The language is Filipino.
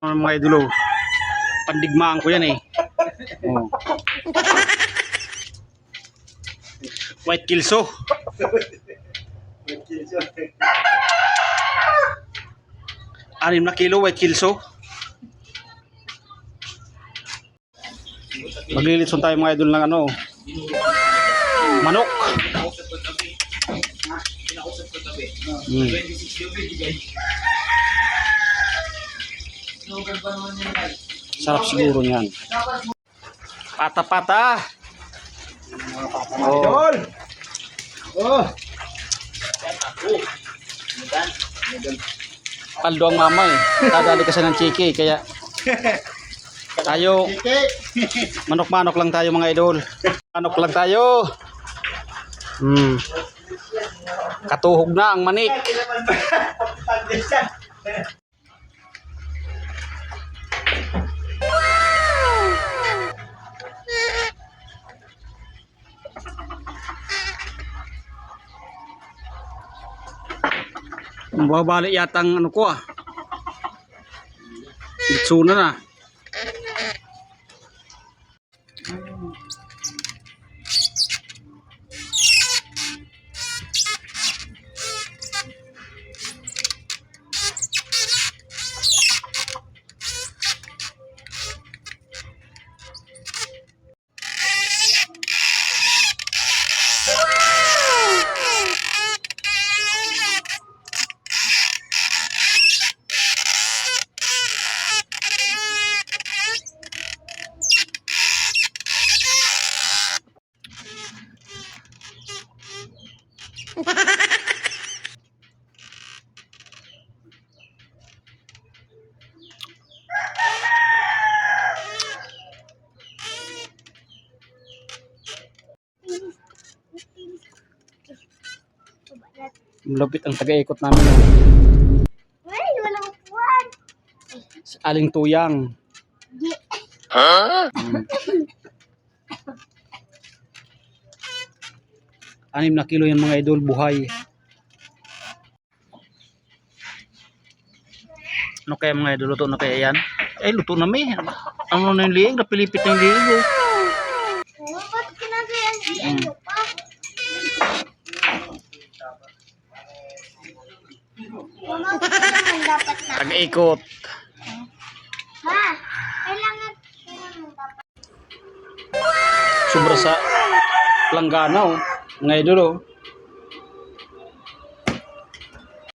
Mga idol, oh. Pandigmaan ko yan eh. Oh. White Kelso. 6 na kilo White Kelso. Maglilitson tayo mga idol ng ano, manok. Sarap siguro niyan. Pata-pata. Oh. Oh. Paldo ang mama eh. Dadali kasi ng chiki kaya tayo manok-manok lang tayo mga idol. Manok lang tayo. Katuhog na ang manik. Mababalik yata ang ano ko ah. Itsuna na. Malupit ang taga-ikot namin. Ay, walang upuan. Si Aling Tuyang. Huh? 6 na kilo yan mga idol, buhay. Ano kaya mga idol, luto na kaya yan? Eh, luto na may. Ano na yung liig? Napilipit na yung liig. Oh. Ba't kinagayan siya pa? Mama, kailangan dapat na. Taga-ikot. Ma, kailangan dapat. Sobra sa langgana oh. Mga idol oh.